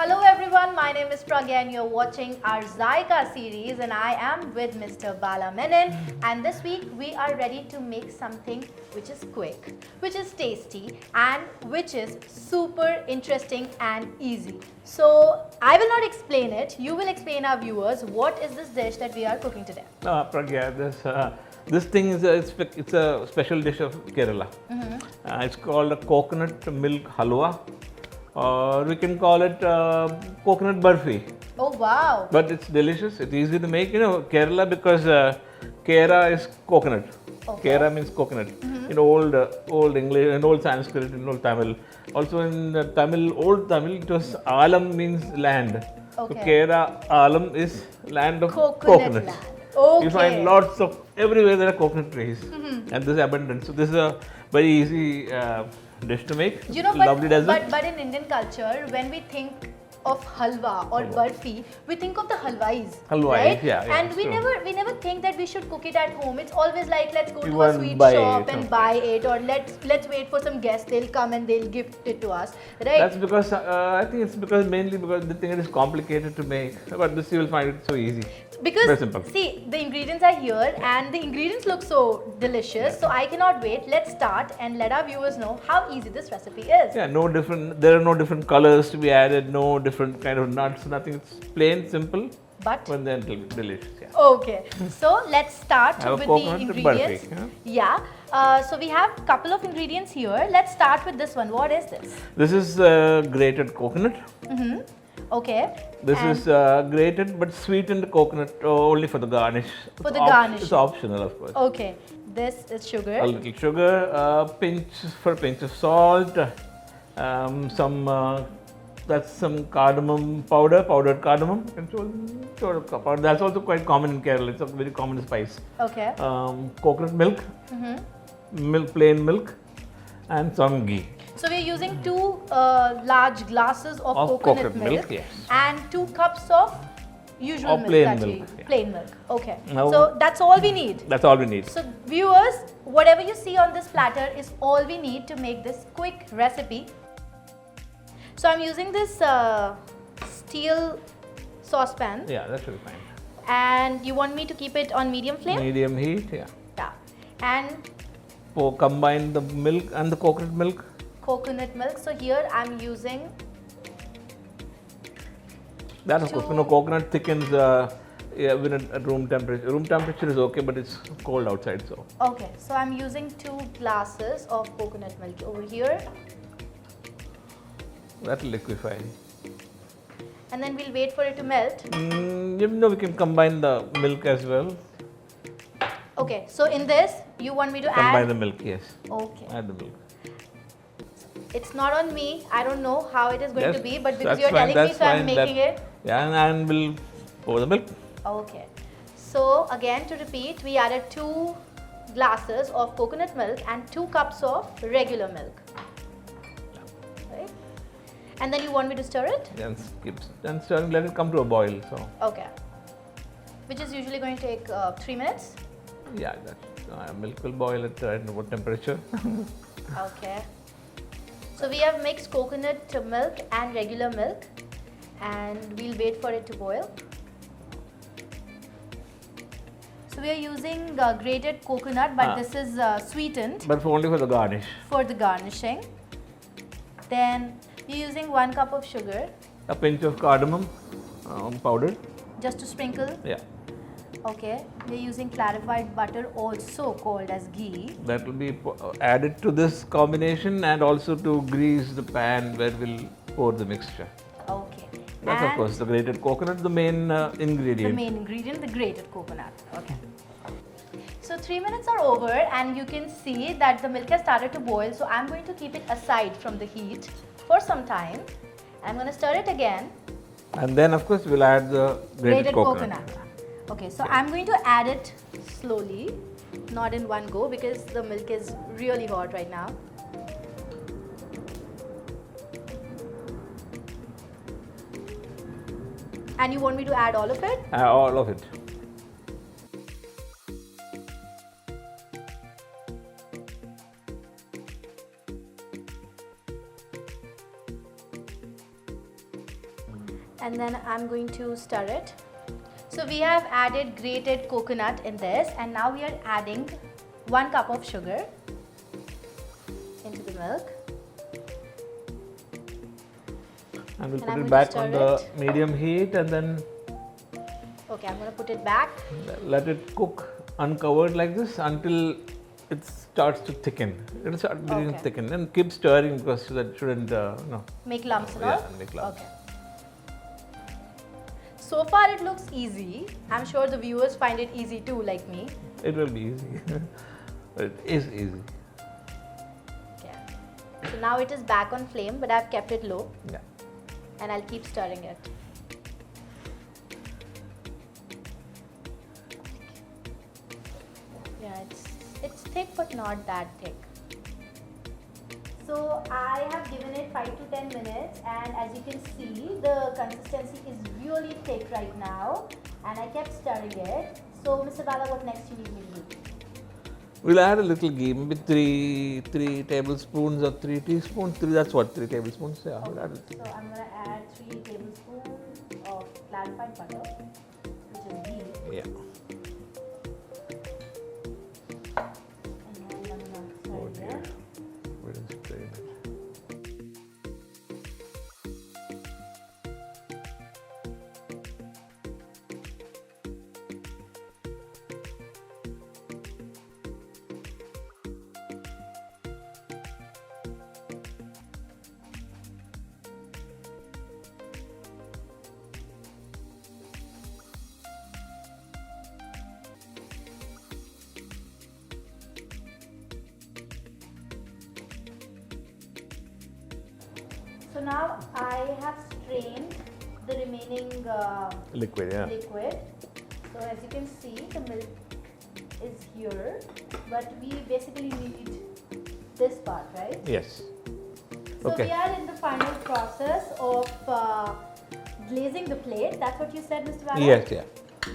Hello everyone, my name is Pragya and you're watching our Zaika series and I am with Mr. Bala Menon, and this week we are ready to make something which is quick, which is tasty and which is super interesting and easy. So I will not explain it, you will explain our viewers what is this dish that we are cooking today. Pragya, this thing is it's a special dish of Kerala. It's called a coconut milk halwa, or we can call it coconut barfi. Oh wow! But it's delicious. It's easy to make. Kerala, because Kera is coconut. Okay. Kera means coconut. In old English, in old Sanskrit, in old Tamil. Also in old Tamil, it was Alam means land. Okay. So Kera, Alam is land of Coconut land. Okay. You find lots of, everywhere there are coconut trees, and this is abundant. So this is a very easy dish to make. Lovely dessert. But in Indian culture, when we think of halwa or barfi, we think of the halwais, right? Yeah, and we true. never think that we should cook it at home. It's always like, let's go You to a want sweet buy shop it, and okay. buy it, or let's wait for some guests. They'll come and they'll gift it to us, right? That's because I think it's mainly because they think it is complicated to make, but this you will find it so easy. Because very simple. see, the ingredients are here and the ingredients look so delicious, so I cannot wait. Let's start and let our viewers know how easy this recipe is. Yeah, there are no different colors to be added, no different kind of nuts, nothing. It's plain, simple, But then delicious. Yeah. okay, so let's start Have a with the coconut ingredients. barfi, Yeah, so we have a couple of ingredients here. Let's start with this one. What is this? This is grated coconut. Okay. This and is grated but sweetened coconut only for the garnish. For the garnish. It's optional, of course. Okay, this is sugar. A little sugar, pinch of salt, that's some cardamom powder, powdered cardamom. Powder. That's also quite common in Kerala. It's a very common spice. Okay. Coconut milk, plain milk, and some ghee. So we are using 2 large glasses of coconut milk, yes. and 2 cups of usual milk. Plain that milk, we use. yeah. Plain milk. Okay. Now- So that's all we need. That's all we need. So viewers, whatever you see on this platter is all we need to make this quick recipe. So I'm using this steel saucepan, Yeah, that should be fine. and you want me to keep it on medium flame? Medium heat, yeah. Yeah. And Combine the milk and the coconut milk. coconut milk. So here I'm using That of course, coconut thickens even at room temperature. Room temperature is okay, but it's cold outside, so. okay. So I'm using 2 glasses of coconut milk over here, That will liquefy. and then we'll wait for it to melt. We can combine the milk as well. Okay. So in this, you want me to Combine add? the milk, yes. Okay. Add the milk. It's not on me. I don't know how it is going Yes, to be, but because that's you're fine, telling me, that's so I'm fine, making it. Yeah, and we'll pour the milk. Okay. So again, to repeat, we added 2 glasses of coconut milk and 2 cups of regular milk. Right? And then you want me to stir it? Then stirring, let it come to a boil. So, Okay. Which is usually going to take 3 minutes. yeah, milk will boil at what temperature? Okay. So we have mixed coconut milk and regular milk, and we'll wait for it to boil. So we are using grated coconut, but this is sweetened But only for the garnish. for the garnishing. Then we're using 1 cup of sugar A pinch of cardamom powdered. just to sprinkle. Yeah. Okay. We're using clarified butter, also called as ghee. That will be added to this combination, and also to grease the pan where we'll pour the mixture. Okay. That's of course the grated coconut, the main ingredient. The main ingredient, the grated coconut. Okay. So 3 minutes are over and you can see that the milk has started to boil. So I'm going to keep it aside from the heat for some time. I'm going to stir it again. And then of course we'll add the grated coconut. Okay, so I'm going to add it slowly, not in one go, because the milk is really hot right now. And you want me to add all of it? All of it. And then I'm going to stir it. So we have added grated coconut in this, and now we are adding 1 cup of sugar into the milk. And we'll And I'm put it going to back stir on the it. medium heat, and then Okay, I'm going to put it back. let it cook uncovered like this until it starts to thicken. It will start beginning Okay. to thicken, and keep stirring because that shouldn't no. Make lumps and Yeah, all? make lumps. Okay. So far it looks easy. I'm sure the viewers find it easy too, like me. It will be easy. It is easy. Okay. So now it is back on flame, but I've kept it low, Yeah. and I'll keep stirring it. Yeah, it's thick but not that thick. So I have given it 5 to 10 minutes, and as you can see, the consistency is really thick right now, and I kept stirring it. So Mr. Bala, what next you need me to do? We'll add a little ghee, maybe three tablespoons or 3 teaspoons. That's what, 3 tablespoons. Yeah. We'll add it. So I'm going to add 3 tablespoons of clarified butter, which is ghee. Yeah. And then I'm going to Oh stir dear. it. We didn't strain it. So now I have strained the remaining Liquid, yeah. liquid. So as you can see, the milk is here, but we basically need this part, right? Yes. So Okay. we are in the final process of glazing the plate. That's what you said, Mr. Bala? Yes, yeah.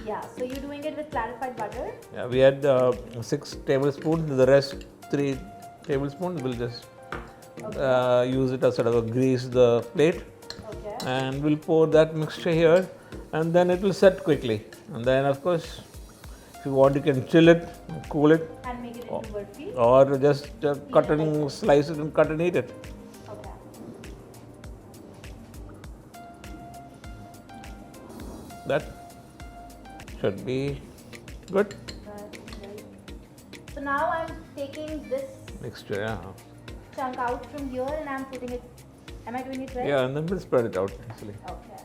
Yeah, so you're doing it with clarified butter. Yeah, we had 6 tablespoons. The rest 3 tablespoons. We'll just use it as sort of a grease the plate, Okay. and we'll pour that mixture here, and then it will set quickly. And then, of course, if you want, you can chill it, cool it, And make it into Barfi. or just cut and slice it and cut and eat it. Okay. That should be good. Right. So now I'm taking this Mixture, yeah. chunk out from here and I'm putting it. Am I doing it right? Yeah, and then we'll spread it out actually. Okay.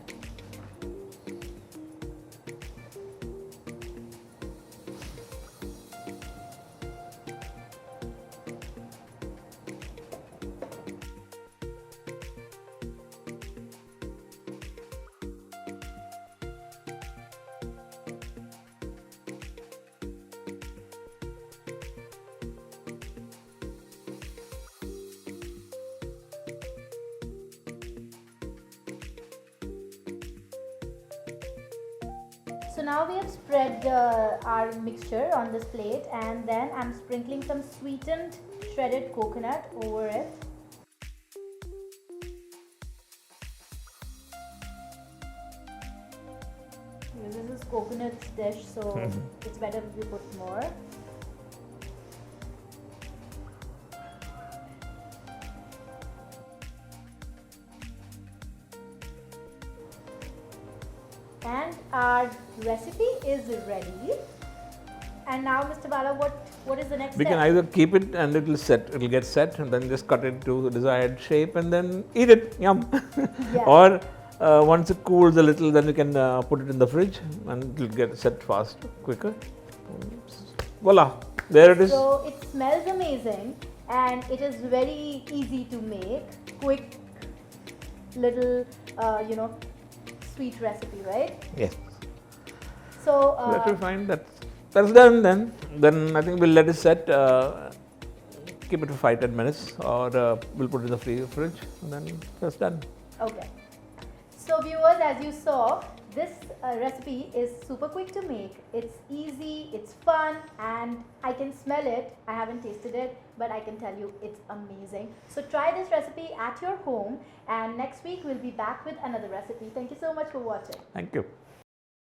So now we have spread our mixture on this plate, and then I'm sprinkling some sweetened shredded coconut over it. Because this is coconut dish, so it's better if we put more. And our recipe is ready. And now, Mr. Bala, what is the next We step? can either keep it and it will set, it will get set, and then just cut it to the desired shape and then eat it. Yum. Yeah. Or once it cools a little, then you can put it in the fridge and it will get set fast, quicker. Voila, there it is. So it smells amazing, and it is very easy to make. Quick, little, sweet recipe, right? Yes. So That will fine. That's done then. Then I think we'll let it set. Keep it for 5-10 minutes, or we'll put it in the fridge, and then that's done. okay. So viewers, as you saw, this recipe is super quick to make. It's easy, it's fun, and I can smell it. I haven't tasted it, but I can tell you it's amazing. So try this recipe at your home, and next week we'll be back with another recipe. Thank you so much for watching. Thank you.